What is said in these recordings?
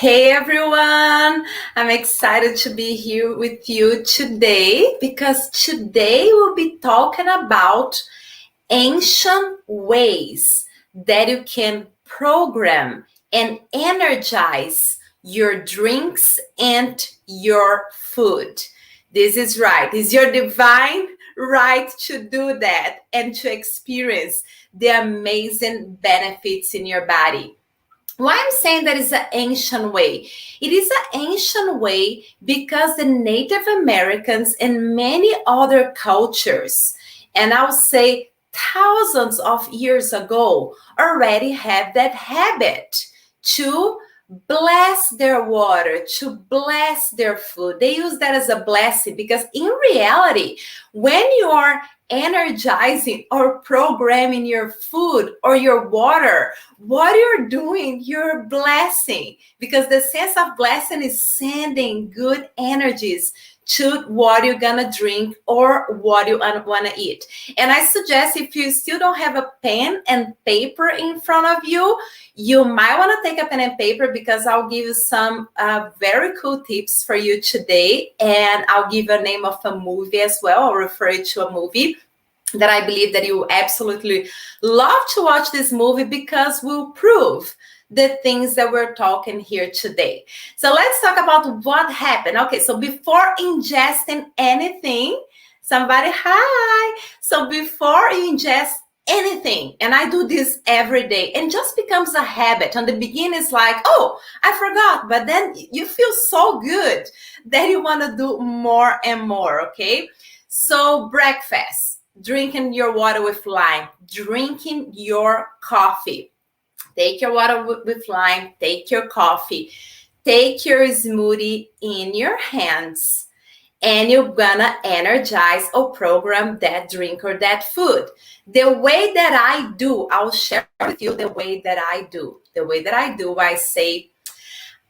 Hey everyone, I'm excited to be here with you today because today we'll be talking about ancient ways that you can program and energize your drinks and your food. This is right. It's your divine right to do that and to experience the amazing benefits in your body. Why I'm saying that is an ancient way? It is an ancient way because the Native Americans and many other cultures, and I'll say thousands of years ago, already have that habit to bless their water, to bless their food. They use that as a blessing because in reality, when you are energizing or programming your food or your water, what you're doing, you're blessing, because the sense of blessing is sending good energies to what you're gonna drink or what you want to eat. And I suggest, if you still don't have a pen and paper in front of you, you might want to take a pen and paper, because I'll give you some very cool tips for you today. And I'll give you a name of a movie as well. I'll refer you to a movie that I believe that you absolutely love to watch this movie, because we'll prove the things that we're talking here today. So let's talk about what happened. Okay, so before ingesting anything, somebody, hi. So before you ingest anything, and I do this every day, and just becomes a habit. On the beginning, it's like, oh, I forgot, but then you feel so good that you want to do more and more, okay? So breakfast, drinking your water with lime, drinking your coffee. Take your water with lime, take your coffee, take your smoothie in your hands, and you're gonna energize or program that drink or that food. The way that I do, I'll share with you the way that I do. The way that I do, I say,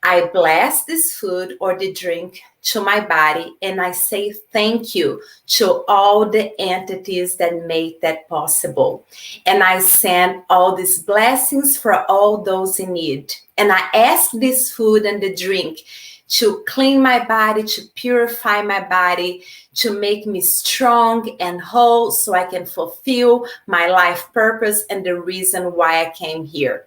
I bless this food or the drink to my body, and I say thank you to all the entities that made that possible. And I send all these blessings for all those in need. And I ask this food and the drink to clean my body, to purify my body, to make me strong and whole so I can fulfill my life purpose and the reason why I came here.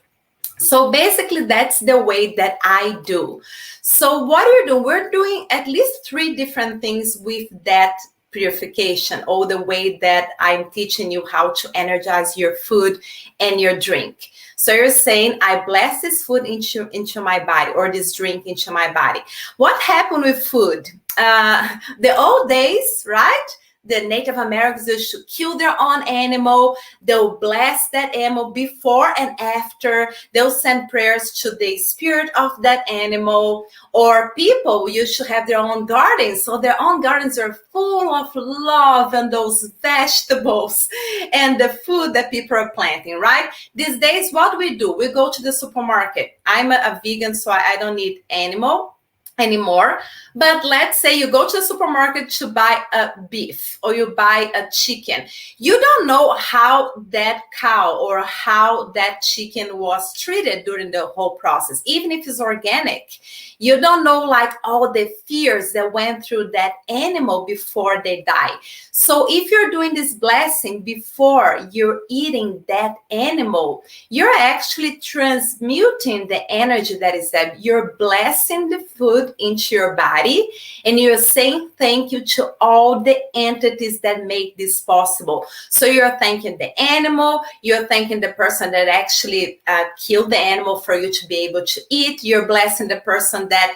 So basically, that's the way that I do. So what you're doing, we're doing at least 3 different things with that purification, or the way that I'm teaching you how to energize your food and your drink. So you're saying, I bless this food into my body, or this drink into my body. What happened with food? The old days, right? The Native Americans used to kill their own animal. They'll bless that animal before and after. They'll send prayers to the spirit of that animal. Or people used to have their own gardens. So their own gardens are full of love and those vegetables and the food that people are planting, right? These days, what we do, we go to the supermarket. I'm a vegan, so I don't need animal anymore. But let's say you go to the supermarket to buy a beef, or you buy a chicken. You don't know how that cow or how that chicken was treated during the whole process, even if it's organic. You don't know like all the fears that went through that animal before they die. So if you're doing this blessing before you're eating that animal, you're actually transmuting the energy that is there. You're blessing the food into your body, and you're saying thank you to all the entities that make this possible. So you're thanking the animal, you're thanking the person that actually killed the animal for you to be able to eat, you're blessing the person that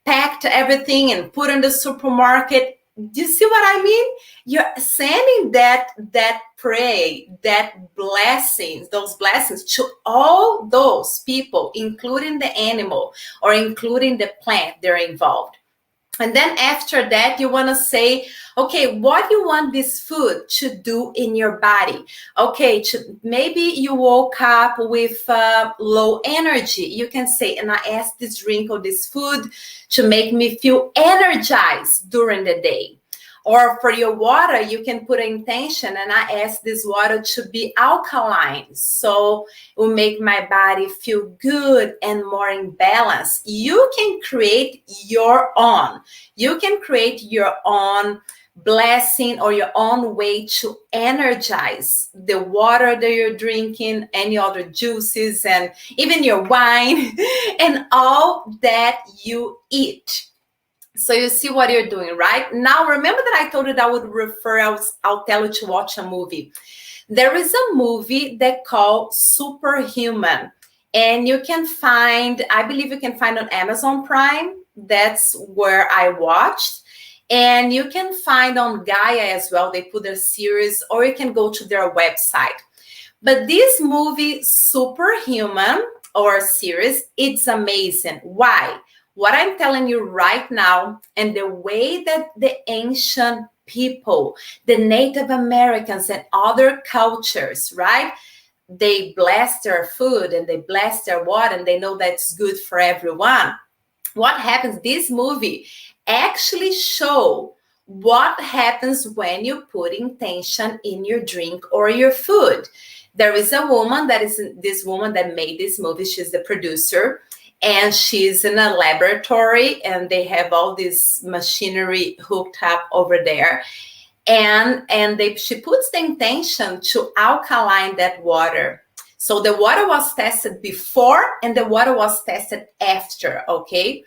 packed everything and put in the supermarket. Do you see what I mean? You're sending that pray, that blessings, those blessings to all those people, including the animal or including the plant they're involved. And then after that, you want to say, okay, what you want this food to do in your body? Okay, maybe you woke up with low energy. You can say, and I ask this drink or this food to make me feel energized during the day. Or for your water, you can put an intention, and I ask this water to be alkaline, so it will make my body feel good and more in balance. You can create your own. You can create your own blessing or your own way to energize the water that you're drinking, any other juices, and even your wine and all that you eat. So you see what you're doing, right? Now, remember that I told you that I would I'll tell you to watch a movie. There is a movie that called Superhuman, and you can find, I believe you can find on Amazon Prime. That's where I watched. And you can find on Gaia as well. They put their series, or you can go to their website. But this movie, Superhuman, or series, it's amazing. Why? What I'm telling you right now, and the way that the ancient people, the Native Americans and other cultures, right? They bless their food and they bless their water, and they know that's good for everyone. What happens, this movie actually show what happens when you put intention in your drink or your food. There is a woman this woman that made this movie. She's the producer, and she's in a laboratory, and they have all this machinery hooked up over there. And she puts the intention to alkaline that water. So the water was tested before and the water was tested after, okay?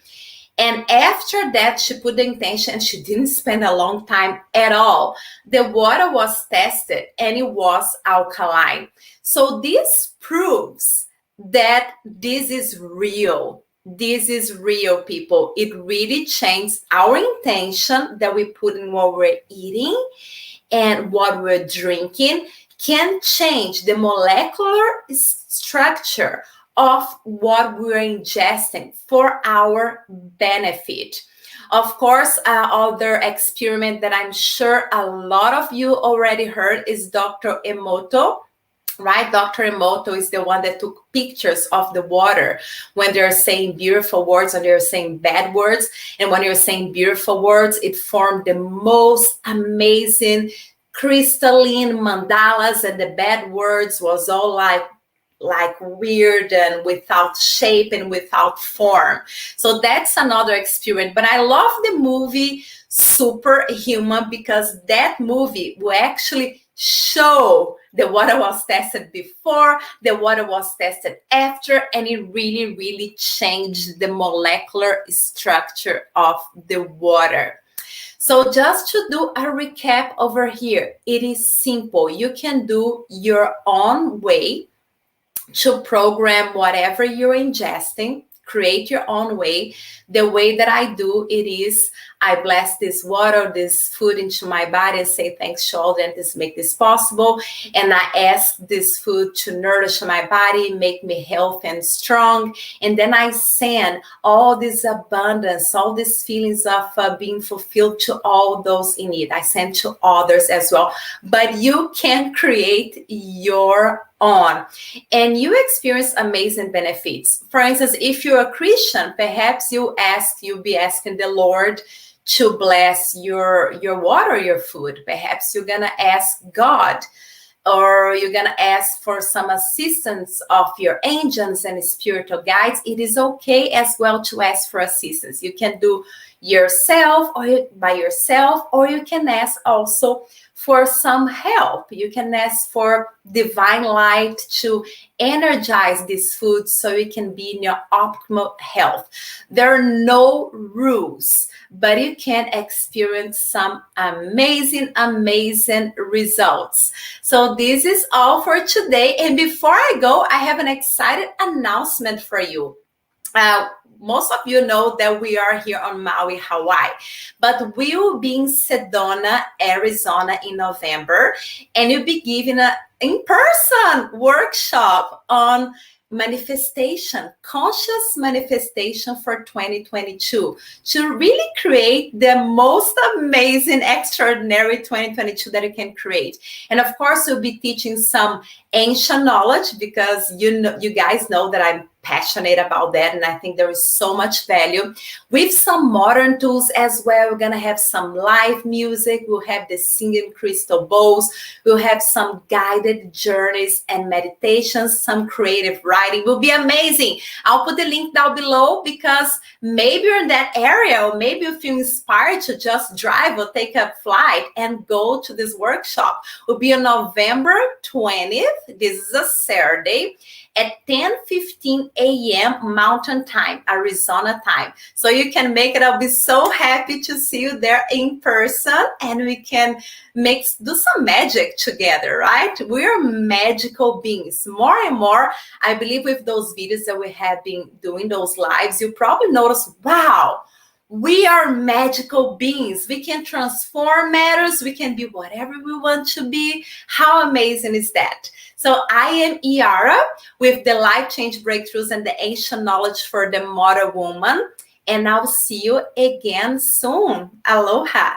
And after that, she put the intention, and she didn't spend a long time at all. The water was tested and it was alkaline. So this proves that this is real. This is real, people. It really changed our intention that we put in what we're eating and what we're drinking, can change the molecular structure of what we're ingesting for our benefit. Of course, other experiment that I'm sure a lot of you already heard is Dr. Emoto. Right? Dr. Emoto is the one that took pictures of the water when they're saying beautiful words and they're saying bad words. And when you're saying beautiful words, it formed the most amazing crystalline mandalas, and the bad words was all like weird and without shape and without form. So that's another experience. But I love the movie Superhuman, because that movie will actually show the water was tested before, the water was tested after, and it really, really changed the molecular structure of the water. So just to do a recap over here, it is simple. You can do your own way to program whatever you're ingesting. Create your own way. The way that I do it is I bless this water, this food into my body, and say thanks to all that this make this possible. And I ask this food to nourish my body, make me healthy and strong. And then I send all this abundance, all these feelings of being fulfilled to all those in need. I send to others as well. But you can create your on, and you experience amazing benefits. For instance, if you're a Christian, perhaps you'll be asking the Lord to bless your water, your food. Perhaps you're gonna ask God, or you're gonna ask for some assistance of your angels and spiritual guides. It is okay as well to ask for assistance. You can do yourself or by yourself, or you can ask also for some help. You can ask for divine light to energize this food so you can be in your optimal health. There are no rules, but you can experience some amazing results. So this is all for today. And before I go, I have an exciting announcement for you. Most of you know that we are here on Maui, Hawaii, but we will be in Sedona, Arizona in November, and you'll be giving an in-person workshop on manifestation, conscious manifestation for 2022, to really create the most amazing, extraordinary 2022 that you can create. And of course, we'll be teaching some ancient knowledge, because you guys know that I'm passionate about that, and I think there is so much value, with some modern tools as well. We're gonna have some live music, we'll have the singing crystal bowls, we'll have some guided journeys and meditations, some creative writing. Will be amazing. I'll put the link down below, because maybe you're in that area, or maybe you feel inspired to just drive or take a flight and go to this workshop. Will be on November 20th. This is a Saturday at 10:15 a.m. Mountain Time, Arizona time. So you can make it. I'll be so happy to see you there in person, and we can do some magic together, right? We're magical beings. More and more, I believe, with those videos that we have been doing, those lives, you probably notice, wow, we are magical beings. We can transform matters. We can be whatever we want to be. How amazing is that? So I am Iara, with the Life Change Breakthroughs and the Ancient Knowledge for the Modern Woman. And I'll see you again soon. Aloha.